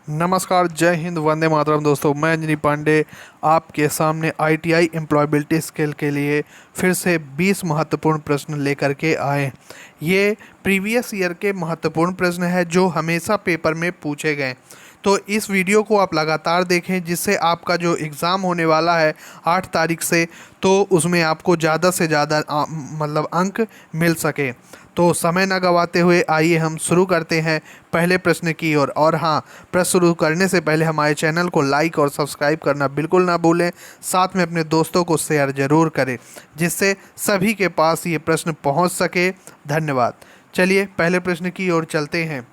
नमस्कार, जय हिंद, वंदे मातरम। दोस्तों, मैं अंजनी पांडे आपके सामने आईटीआई एम्प्लॉयबिलिटी स्किल के लिए फिर से 20 महत्वपूर्ण प्रश्न लेकर के आए। ये प्रीवियस ईयर के महत्वपूर्ण प्रश्न है जो हमेशा पेपर में पूछे गए। तो इस वीडियो को आप लगातार देखें जिससे आपका जो एग्ज़ाम होने वाला है 8 तारीख से, तो उसमें आपको ज़्यादा से ज़्यादा मतलब अंक मिल सके। तो समय न गवाते हुए आइए हम शुरू करते हैं पहले प्रश्न की ओर। और हाँ, प्रश्न शुरू करने से पहले हमारे चैनल को लाइक और सब्सक्राइब करना बिल्कुल ना भूलें। साथ में अपने दोस्तों को शेयर ज़रूर करें जिससे सभी के पास ये प्रश्न पहुंच सके। धन्यवाद। चलिए पहले प्रश्न की ओर चलते हैं।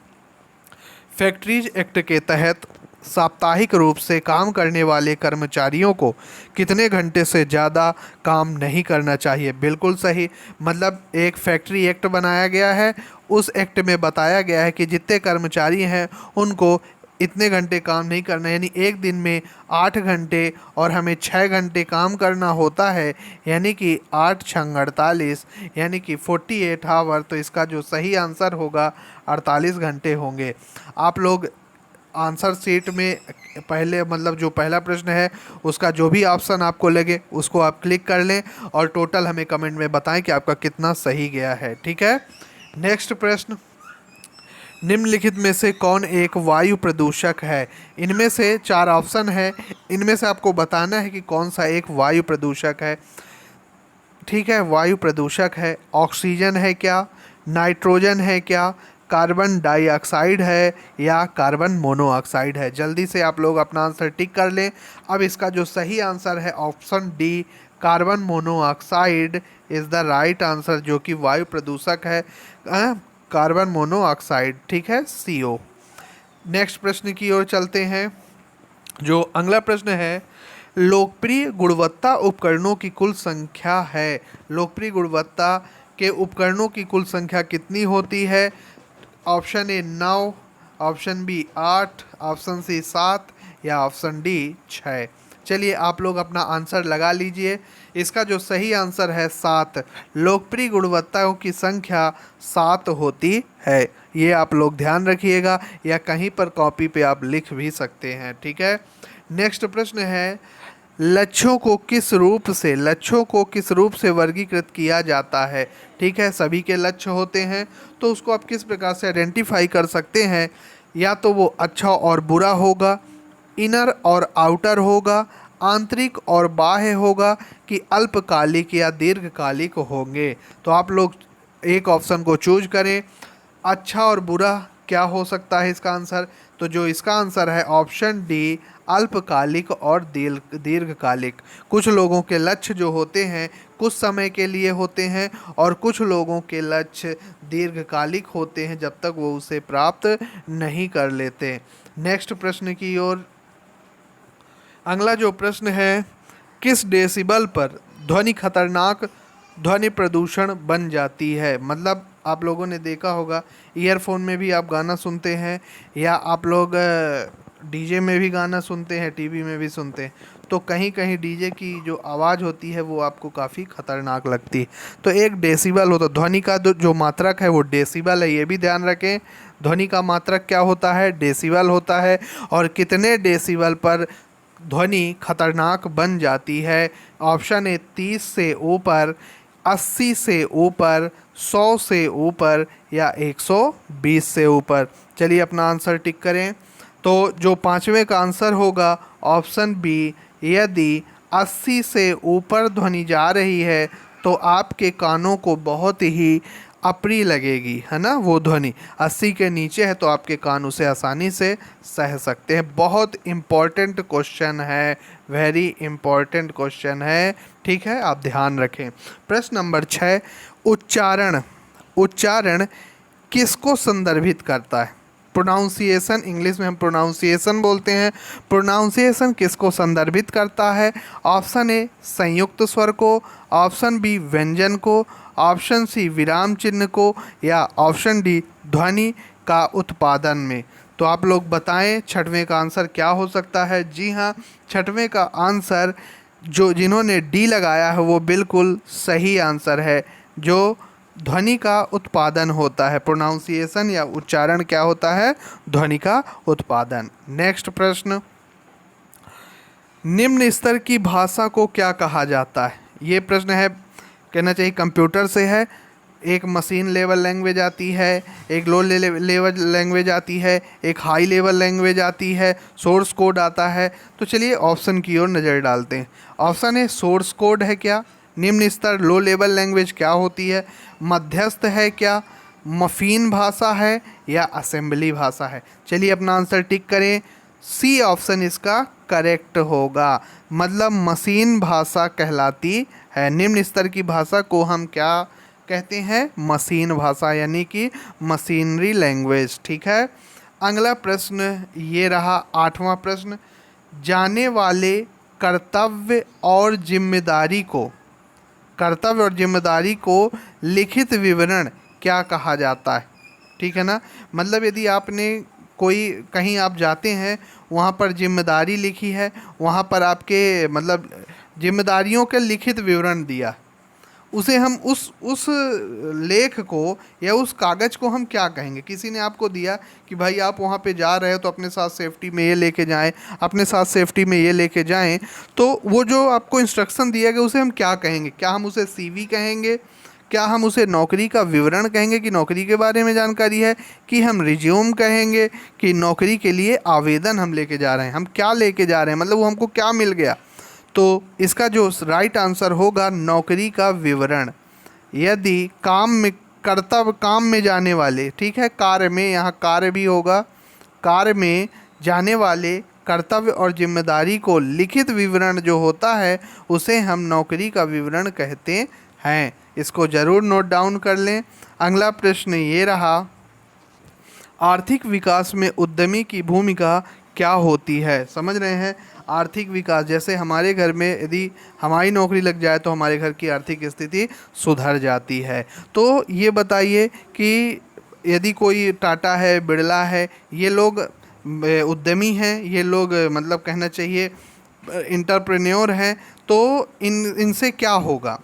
फैक्ट्रीज एक्ट के तहत साप्ताहिक रूप से काम करने वाले कर्मचारियों को कितने घंटे से ज़्यादा काम नहीं करना चाहिए? बिल्कुल सही। मतलब एक फैक्ट्री एक्ट बनाया गया है, उस एक्ट में बताया गया है कि जितने कर्मचारी हैं उनको इतने घंटे काम नहीं करना, यानी एक दिन में 8 घंटे और हमें 6 घंटे काम करना होता है, यानी कि 8×6 = 48, यानी कि 48 आवर। तो इसका जो सही आंसर होगा 48 घंटे होंगे। आप लोग आंसर शीट में पहले मतलब जो पहला प्रश्न है उसका जो भी ऑप्शन आपको लगे उसको आप क्लिक कर लें और टोटल हमें कमेंट में बताएं कि आपका कितना सही गया है। ठीक है। नेक्स्ट प्रश्न, निम्नलिखित में से कौन एक वायु प्रदूषक है? इनमें से 4 ऑप्शन है, इनमें से आपको बताना है कि कौन सा एक वायु प्रदूषक है। ठीक है, वायु प्रदूषक है। ऑक्सीजन है क्या, नाइट्रोजन है क्या, कार्बन डाइऑक्साइड है या कार्बन मोनोऑक्साइड है? जल्दी से आप लोग अपना आंसर टिक कर लें। अब इसका जो सही आंसर है option D, carbon monoxide is the right answer, जो कि वायु प्रदूषक है। Carbon monoxide. ठीक है, CO। नेक्स्ट प्रश्न की ओर चलते हैं। जो अगला प्रश्न है, लोकप्रिय गुणवत्ता उपकरणों की कुल संख्या है। लोकप्रिय गुणवत्ता के उपकरणों की कुल संख्या कितनी होती है? Option A 9, option B 8, option C 7 या ऑप्शन डी 6। चलिए आप लोग अपना आंसर लगा लीजिए। इसका जो सही आंसर है 7। लोकप्रिय गुणवत्ताओं की संख्या 7 होती है। ये आप लोग ध्यान रखिएगा या कहीं पर कॉपी पे आप लिख भी सकते हैं। ठीक है। नेक्स्ट प्रश्न है, लक्ष्यों को किस रूप से वर्गीकृत किया जाता है? ठीक है, सभी के लक्ष्य होते हैं तो उसको आप किस प्रकार से आइडेंटिफाई कर सकते हैं? या तो वो अच्छा और बुरा होगा, इनर और आउटर होगा, आंतरिक और बाह्य होगा, कि अल्पकालिक या दीर्घकालिक होंगे? तो आप लोग एक ऑप्शन को चूज करें। अच्छा और बुरा क्या हो सकता है इसका आंसर? तो जो इसका आंसर है ऑप्शन डी, अल्पकालिक और दीर्घकालिक। कुछ लोगों के लक्ष्य जो होते हैं कुछ समय के लिए होते हैं और कुछ लोगों के लक्ष्य दीर्घकालिक होते हैं जब तक वो उसे प्राप्त नहीं कर लेते। नेक्स्ट प्रश्न की ओर। अगला जो प्रश्न है, किस डेसिबल पर ध्वनि खतरनाक ध्वनि प्रदूषण बन जाती है? मतलब आप लोगों ने देखा होगा ईयरफोन में भी आप गाना सुनते हैं या आप लोग डीजे में भी गाना सुनते हैं, टीवी में भी सुनते हैं, तो कहीं कहीं डीजे की जो आवाज़ होती है वो आपको काफ़ी खतरनाक लगती है। तो एक डेसिबल होता, ध्वनि का जो मात्रक है वो डेसिबल है, ये भी ध्यान रखें। ध्वनि का मात्रक क्या होता है? डेसिबल होता है। और कितने डेसिबल पर ध्वनि खतरनाक बन जाती है? ऑप्शन ए 30 से ऊपर, 80 से ऊपर, 100 से ऊपर या 120 से ऊपर। चलिए अपना आंसर टिक करें। तो जो पांचवें का आंसर होगा ऑप्शन बी, यदि 80 से ऊपर ध्वनि जा रही है तो आपके कानों को बहुत ही अप्रिय लगेगी, है ना वो ध्वनि। 80 के नीचे है तो आपके कान उसे आसानी से सह सकते हैं। बहुत इम्पॉर्टेंट क्वेश्चन है, वेरी इम्पॉर्टेंट क्वेश्चन है। ठीक है, आप ध्यान रखें। प्रश्न नंबर 6, उच्चारण उच्चारण किसको संदर्भित करता है? प्रोनाउंसिएशन, इंग्लिश में हम प्रोनाउंसिएशन बोलते हैं। प्रोनाउंसिएशन किसको संदर्भित करता है? ऑप्शन ए संयुक्त स्वर को, ऑप्शन बी व्यंजन को, ऑप्शन सी विराम चिन्ह को या ऑप्शन डी ध्वनि का उत्पादन में। तो आप लोग बताएं छठवें का आंसर क्या हो सकता है? जी हाँ, छठवें का आंसर जिन्होंने डी लगाया है वो बिल्कुल सही आंसर है। जो ध्वनि का उत्पादन होता है। प्रोनाउंसिएशन या उच्चारण क्या होता है? ध्वनि का उत्पादन। नेक्स्ट प्रश्न, निम्न स्तर की भाषा को क्या कहा जाता है? ये प्रश्न है, कहना चाहिए कंप्यूटर से है। एक मशीन लेवल लैंग्वेज आती है, एक लो लेवल लैंग्वेज आती है, एक हाई लेवल लैंग्वेज आती है, सोर्स कोड आता है। तो चलिए ऑप्शन की ओर नज़र डालते हैं। ऑप्शन है सोर्स कोड है क्या? निम्न स्तर लो लेवल लैंग्वेज क्या होती है? मध्यस्थ है क्या? मफीन भाषा है या असेंबली भाषा है? चलिए अपना आंसर टिक करें। सी ऑप्शन इसका करेक्ट होगा, मतलब मशीन भाषा कहलाती है। निम्न स्तर की भाषा को हम क्या कहते हैं? मशीन भाषा, यानी कि मशीनरी लैंग्वेज। ठीक है। अगला प्रश्न ये रहा 8वां प्रश्न, जाने वाले कर्तव्य और जिम्मेदारी को, कर्तव्य और जिम्मेदारी को लिखित विवरण क्या कहा जाता है? ठीक है ना, मतलब यदि आपने कोई कहीं आप जाते हैं, वहाँ पर जिम्मेदारी लिखी है, वहाँ पर आपके मतलब जिम्मेदारियों का लिखित विवरण दिया, उसे हम उस लेख को या उस कागज़ को हम क्या कहेंगे? किसी ने आपको दिया कि भाई आप वहाँ पे जा रहे हो तो अपने साथ सेफ्टी में ये लेके जाएं, अपने साथ सेफ्टी में ये लेके जाएं, तो वो जो आपको इंस्ट्रक्शन दिया गया उसे हम क्या कहेंगे? क्या हम उसे सीवी कहेंगे? क्या हम उसे नौकरी का विवरण कहेंगे कि नौकरी के बारे में जानकारी है? कि हम रिज्यूम कहेंगे कि नौकरी के लिए आवेदन हम लेके जा रहे हैं? हम क्या लेके जा रहे हैं, मतलब वो हमको क्या मिल गया? तो इसका जो राइट आंसर होगा नौकरी का विवरण। यदि काम में कर्तव्य, काम में जाने वाले, ठीक है, कार्य में, यहाँ कार्य भी होगा, कार्य में जाने वाले कर्तव्य और जिम्मेदारी को लिखित विवरण जो होता है उसे हम नौकरी का विवरण कहते हैं। इसको ज़रूर नोट डाउन कर लें। अगला प्रश्न ये रहा, आर्थिक विकास में उद्यमी की भूमिका क्या होती है? समझ रहे हैं? आर्थिक विकास, जैसे हमारे घर में यदि हमारी नौकरी लग जाए तो हमारे घर की आर्थिक स्थिति सुधर जाती है। तो ये बताइए कि यदि कोई टाटा है, बिरला है, ये लोग उद्यमी हैं, ये लोग मतलब कहना चाहिए इंटरप्रेन्योर हैं, तो इनसे क्या होगा?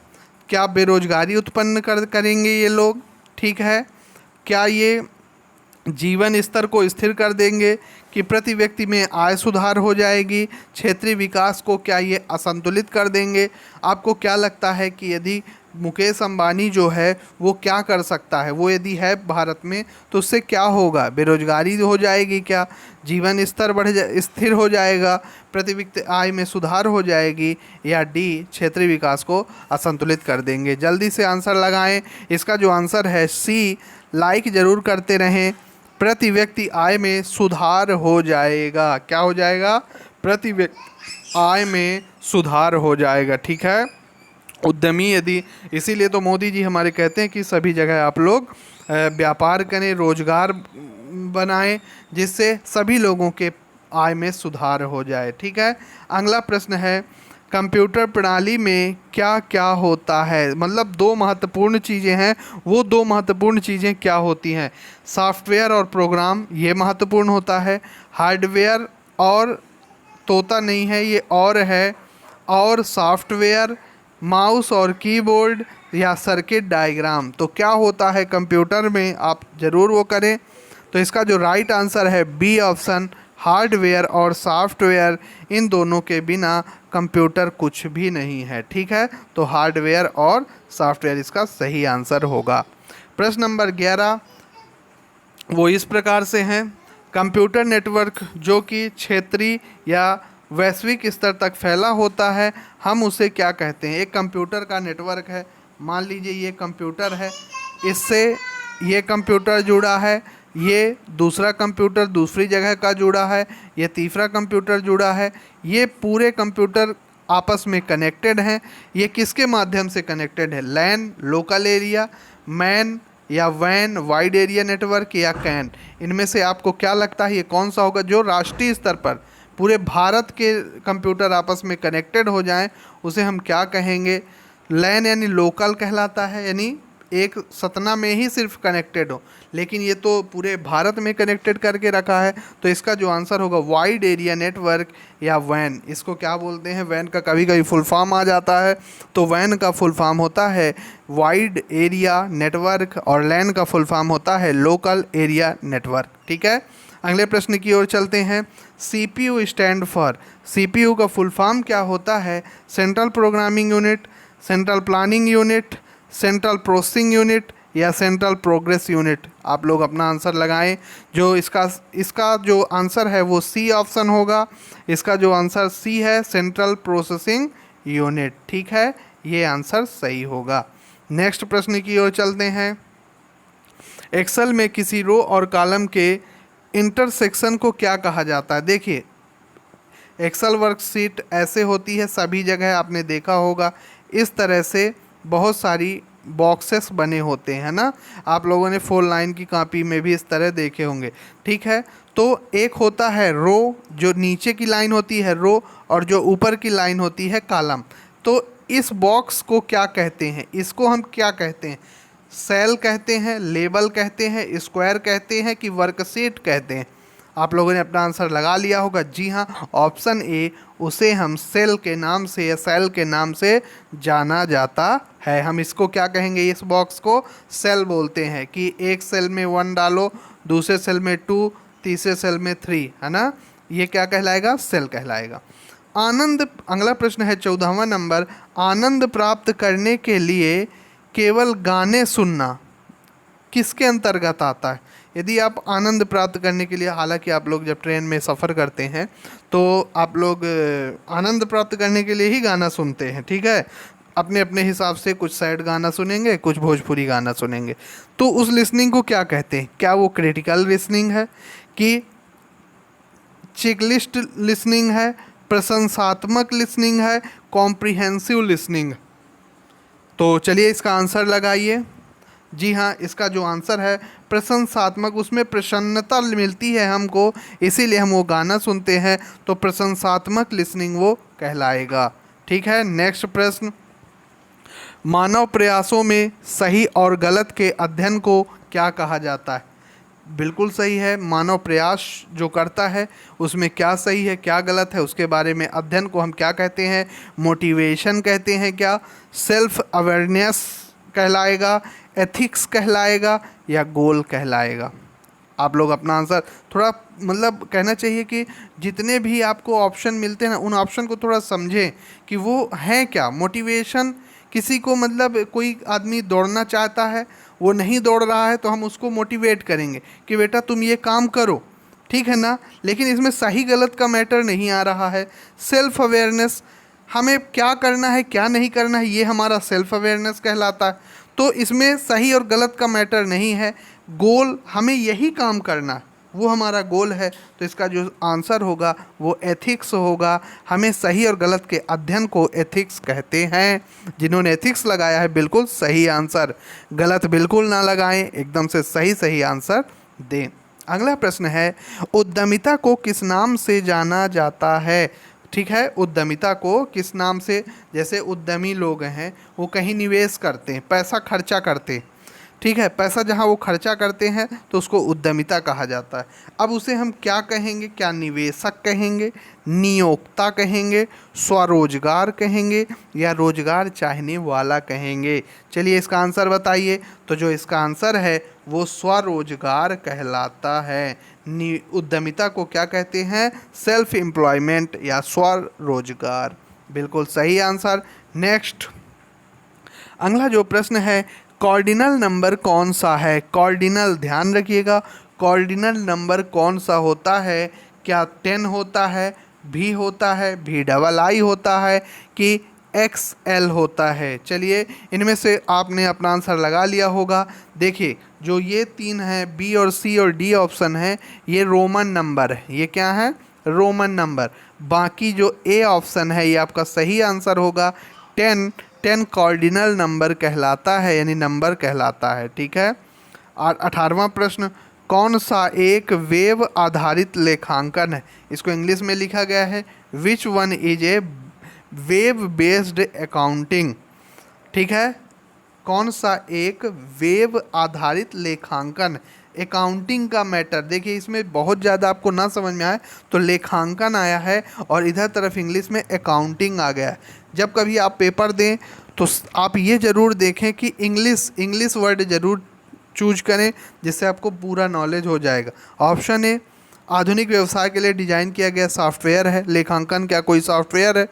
क्या बेरोजगारी उत्पन्न करेंगे ये लोग? ठीक है। क्या ये जीवन स्तर को स्थिर कर देंगे? कि प्रति व्यक्ति में आय सुधार हो जाएगी? क्षेत्रीय विकास को क्या ये असंतुलित कर देंगे? आपको क्या लगता है कि यदि मुकेश अंबानी जो है वो क्या कर सकता है? वो यदि है भारत में तो उससे क्या होगा? बेरोजगारी हो जाएगी क्या? जीवन स्तर स्थिर हो जाएगा? प्रति व्यक्ति आय में सुधार हो जाएगी? या डी क्षेत्रीय विकास को असंतुलित कर देंगे? जल्दी से आंसर लगाएं। इसका जो आंसर है सी, लाइक ज़रूर करते रहें। प्रति व्यक्ति आय में सुधार हो जाएगा। क्या हो जाएगा? प्रति व्यक्ति आय में सुधार हो जाएगा। ठीक है। उद्यमी यदि, इसीलिए तो मोदी जी हमारे कहते हैं कि सभी जगह आप लोग व्यापार करें, रोजगार बनाएं, जिससे सभी लोगों के आय में सुधार हो जाए। ठीक है। अगला प्रश्न है, कंप्यूटर प्रणाली में क्या क्या होता है? मतलब दो महत्वपूर्ण चीज़ें हैं, वो दो महत्वपूर्ण चीज़ें क्या होती हैं? सॉफ्टवेयर और प्रोग्राम, ये महत्वपूर्ण होता है। हार्डवेयर और तोता नहीं है, ये और है, और सॉफ्टवेयर, माउस और कीबोर्ड, या सर्किट डायग्राम। तो क्या होता है कंप्यूटर में, आप ज़रूर वो करें। तो इसका जो राइट आंसर है बी ऑप्शन, हार्डवेयर और सॉफ्टवेयर, इन दोनों के बिना कंप्यूटर कुछ भी नहीं है। ठीक है। तो हार्डवेयर और सॉफ्टवेयर इसका सही आंसर होगा। प्रश्न नंबर 11 वो इस प्रकार से हैं, कंप्यूटर नेटवर्क जो कि क्षेत्रीय या वैश्विक स्तर तक फैला होता है, हम उसे क्या कहते हैं? एक कंप्यूटर का नेटवर्क है, मान लीजिए ये कंप्यूटर है, इससे ये कंप्यूटर जुड़ा है, ये दूसरा कंप्यूटर दूसरी जगह का जुड़ा है, ये तीसरा कंप्यूटर जुड़ा है, ये पूरे कंप्यूटर आपस में कनेक्टेड हैं। ये किसके माध्यम से कनेक्टेड है? लैन, लोकल एरिया, मैन या वैन, वाइड एरिया नेटवर्क, या कैन। इनमें से आपको क्या लगता है ये कौन सा होगा? जो राष्ट्रीय स्तर पर पूरे भारत के कंप्यूटर आपस में कनेक्टेड हो जाएं, उसे हम क्या कहेंगे? लैन यानी लोकल कहलाता है, यानी एक सतना में ही सिर्फ कनेक्टेड हो, लेकिन ये तो पूरे भारत में कनेक्टेड करके रखा है। तो इसका जो आंसर होगा वाइड एरिया नेटवर्क या वैन। इसको क्या बोलते हैं? वैन का कभी कभी फुल फॉर्म आ जाता है, तो वैन का फुल फॉर्म होता है वाइड एरिया नेटवर्क और लैन का फुल फॉर्म होता है लोकल एरिया नेटवर्क। ठीक है, अगले प्रश्न की ओर चलते हैं। CPU स्टैंड फॉर, CPU का फुल फॉर्म क्या होता है? Central programming unit, central planning unit, central processing unit या सेंट्रल प्रोग्रेस यूनिट। आप लोग अपना आंसर लगाएं। जो इसका जो आंसर है वो सी ऑप्शन होगा। इसका जो आंसर सी है सेंट्रल प्रोसेसिंग यूनिट। ठीक है, ये आंसर सही होगा। नेक्स्ट प्रश्न की ओर चलते हैं। एक्सेल में किसी रो और कॉलम के इंटरसेक्शन को क्या कहा जाता है? देखिए, एक्सेल वर्कशीट ऐसे होती है, सभी जगह आपने देखा होगा इस तरह से बहुत सारी बॉक्सेस बने होते हैं ना। आप लोगों ने 4 लाइन की कॉपी में भी इस तरह देखे होंगे। ठीक है, तो एक होता है रो, जो नीचे की लाइन होती है रो, और जो ऊपर की लाइन होती है कॉलम। तो इस बॉक्स को क्या कहते हैं? इसको हम क्या कहते हैं? सेल कहते हैं, लेबल कहते हैं, स्क्वायर कहते हैं कि वर्कशीट कहते हैं? आप लोगों ने अपना आंसर लगा लिया होगा। जी हाँ, ऑप्शन ए, उसे हम सेल के नाम से या सेल के नाम से जाना जाता है। हम इसको क्या कहेंगे? इस बॉक्स को सेल बोलते हैं कि एक सेल में 1 डालो, दूसरे सेल में 2, तीसरे सेल में 3, है ना। ये क्या कहलाएगा? सेल कहलाएगा। आनंद, अगला प्रश्न है 14वां नंबर। आनंद प्राप्त करने के लिए केवल गाने सुनना किसके अंतर्गत आता है? यदि आप आनंद प्राप्त करने के लिए, हालांकि आप लोग जब ट्रेन में सफ़र करते हैं तो आप लोग आनंद प्राप्त करने के लिए ही गाना सुनते हैं। ठीक है, अपने अपने हिसाब से कुछ सैड गाना सुनेंगे, कुछ भोजपुरी गाना सुनेंगे। तो उस लिसनिंग को क्या कहते हैं? क्या वो क्रिटिकल लिसनिंग है कि चेकलिस्ट लिसनिंग है, प्रशंसात्मक लिसनिंग है, कॉम्प्रिहेंसिव लिसनिंग? तो चलिए इसका आंसर लगाइए। जी हाँ, इसका जो आंसर है प्रशंसात्मक, उसमें प्रसन्नता मिलती है हमको, इसीलिए हम वो गाना सुनते हैं, तो प्रशंसात्मक लिसनिंग वो कहलाएगा। ठीक है, नेक्स्ट प्रश्न। मानव प्रयासों में सही और गलत के अध्ययन को क्या कहा जाता है? बिल्कुल सही है, मानव प्रयास जो करता है उसमें क्या सही है क्या गलत है उसके बारे में अध्ययन को हम क्या कहते हैं? मोटिवेशन कहते हैं क्या? सेल्फ अवेयरनेस कहलाएगा, एथिक्स कहलाएगा या गोल कहलाएगा? आप लोग अपना आंसर थोड़ा, मतलब कहना चाहिए कि जितने भी आपको ऑप्शन मिलते हैं ना, उन ऑप्शन को थोड़ा समझें कि वो हैं क्या। मोटिवेशन किसी को, मतलब कोई आदमी दौड़ना चाहता है, वो नहीं दौड़ रहा है, तो हम उसको मोटिवेट करेंगे कि बेटा तुम ये काम करो, ठीक है ना। लेकिन इसमें सही गलत का मैटर नहीं आ रहा है। सेल्फ अवेयरनेस, हमें क्या करना है क्या नहीं करना है, ये हमारा सेल्फ अवेयरनेस कहलाता है। तो इसमें सही और गलत का मैटर नहीं है। गोल, हमें यही काम करना है, वो हमारा गोल है। तो इसका जो आंसर होगा वो एथिक्स होगा। हमें सही और गलत के अध्ययन को एथिक्स कहते हैं। जिन्होंने एथिक्स लगाया है बिल्कुल सही आंसर, गलत बिल्कुल ना लगाएं, एकदम से सही सही आंसर दें। अगला प्रश्न है, उद्यमिता को किस नाम से जाना जाता है? ठीक है, उद्यमिता को किस नाम से? जैसे उद्यमी लोग हैं, वो कहीं निवेश करते हैं, पैसा खर्चा करते हैं। ठीक है, पैसा जहाँ वो खर्चा करते हैं तो उसको उद्यमिता कहा जाता है। अब उसे हम क्या कहेंगे? क्या निवेशक कहेंगे, नियोक्ता कहेंगे, स्वरोजगार कहेंगे या रोजगार चाहने वाला कहेंगे? चलिए इसका आंसर बताइए। तो जो इसका आंसर है वो स्वरोजगार कहलाता है। उद्यमिता को क्या कहते हैं? सेल्फ एम्प्लॉयमेंट या स्वरोजगार। बिल्कुल सही आंसर। नेक्स्ट, अगला जो प्रश्न है, कॉर्डिनल नंबर कौन सा है? कॉर्डिनल, ध्यान रखिएगा, कॉर्डिनल नंबर कौन सा होता है? क्या 10 होता है, भी होता है, भी डबल आई होता है कि XL होता है? चलिए इनमें से आपने अपना आंसर लगा लिया होगा। देखिए जो ये 3 हैं, बी और सी और डी ऑप्शन है, ये रोमन नंबर है। ये क्या है? Roman number. बाकी जो ए ऑप्शन है ये आपका सही आंसर होगा। 10 कॉर्डिनल नंबर कहलाता है, यानी नंबर कहलाता है। ठीक है, और 18वां प्रश्न, कौन सा एक वेब आधारित लेखांकन है? इसको इंग्लिश में लिखा गया है, which one is a web based accounting? ठीक है, कौन सा एक वेब आधारित लेखांकन अकाउंटिंग का मैटर। देखिए इसमें बहुत ज़्यादा आपको ना समझ में आए तो लेखांकन आया है और इधर तरफ इंग्लिश में अकाउंटिंग आ गया है। जब कभी आप पेपर दें तो आप ये ज़रूर देखें कि इंग्लिश वर्ड ज़रूर चूज करें, जिससे आपको पूरा नॉलेज हो जाएगा। ऑप्शन ए आधुनिक व्यवसाय के लिए डिजाइन किया गया सॉफ्टवेयर है। लेखांकन क्या कोई सॉफ्टवेयर है?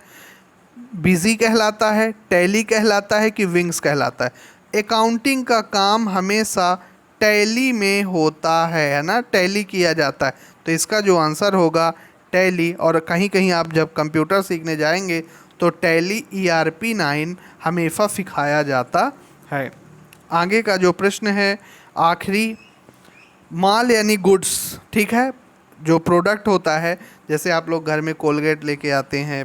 बिजी कहलाता है, टैली कहलाता है कि विंग्स कहलाता है? अकाउंटिंग का काम हमेशा टैली में होता है ना, टैली किया जाता है। तो इसका जो आंसर होगा टैली। और कहीं कहीं आप जब कंप्यूटर सीखने जाएंगे तो टैली ERP 9 हमेशा सिखाया जाता है। आगे का जो प्रश्न है आखिरी, माल यानी गुड्स, ठीक है, जो प्रोडक्ट होता है, जैसे आप लोग घर में कोलगेट लेके आते हैं,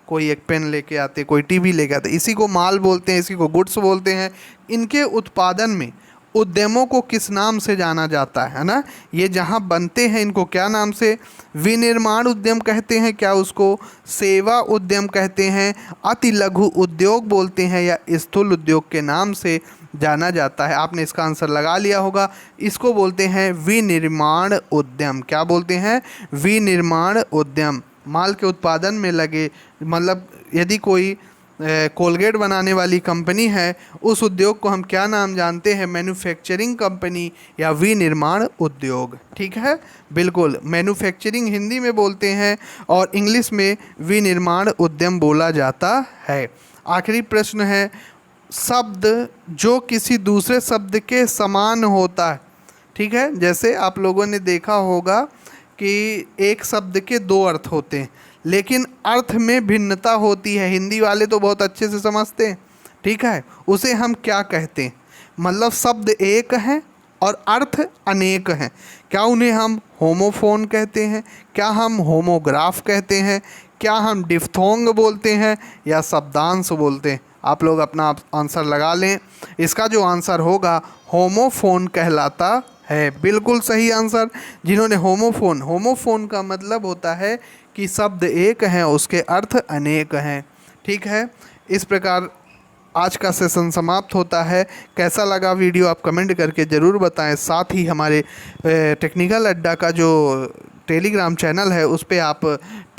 कोई एक पेन लेके आते, कोई टीवी लेके आते, इसी को माल बोलते हैं, इसी को गुड्स बोलते हैं। इनके उत्पादन में उद्यमों को किस नाम से जाना जाता है ना? ये जहाँ बनते हैं इनको क्या नाम से? विनिर्माण उद्यम कहते हैं क्या उसको? सेवा उद्यम कहते हैं? अति लघु उद्योग बोलते हैं? या स्थूल उद्योग के नाम से जाना जाता है? आपने इसका आंसर लगा लिया होगा। इसको बोलते हैं विनिर्माण उद्यम। क्या बोलते हैं? विनिर्माण उद्यम। माल के उत्पादन में लगे, मतलब यदि कोई कोलगेट बनाने वाली कंपनी है, उस उद्योग को हम क्या नाम जानते हैं? मैन्युफैक्चरिंग कंपनी या विनिर्माण उद्योग। ठीक है, बिल्कुल। मैन्युफैक्चरिंग हिंदी में बोलते हैं और इंग्लिश में विनिर्माण उद्यम बोला जाता है। आखिरी प्रश्न है, शब्द जो किसी दूसरे शब्द के समान होता है। ठीक है, जैसे आप लोगों ने देखा होगा कि एक शब्द के दो अर्थ होते हैं लेकिन अर्थ में भिन्नता होती है। हिंदी वाले तो बहुत अच्छे से समझते हैं, ठीक है। उसे हम क्या कहते हैं? मतलब शब्द एक हैं और अर्थ अनेक हैं। क्या उन्हें हम होमोफोन कहते हैं? क्या हम होमोग्राफ कहते हैं? क्या हम डिफ्थोंग बोलते हैं या शब्दांश बोलते हैं? आप लोग अपना आंसर लगा लें। इसका जो आंसर होगा होमोफोन कहलाता है। बिल्कुल सही आंसर। जिन्होंने होमोफोन का मतलब होता है कि शब्द एक हैं, उसके अर्थ अनेक हैं। ठीक है, इस प्रकार आज का सेशन समाप्त होता है। कैसा लगा वीडियो आप कमेंट करके ज़रूर बताएं। साथ ही हमारे टेक्निकल अड्डा का जो टेलीग्राम चैनल है उस पे आप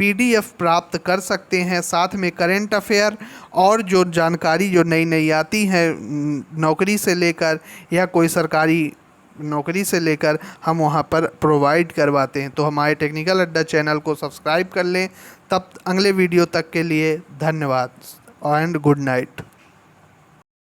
PDF प्राप्त कर सकते हैं। साथ में करेंट अफेयर और जो जानकारी जो नई नई आती है नौकरी से लेकर या कोई सरकारी नौकरी से लेकर हम वहाँ पर प्रोवाइड करवाते हैं। तो हमारे टेक्निकल अड्डा चैनल को सब्सक्राइब कर लें। तब अगले वीडियो तक के लिए धन्यवाद एंड गुड नाइट।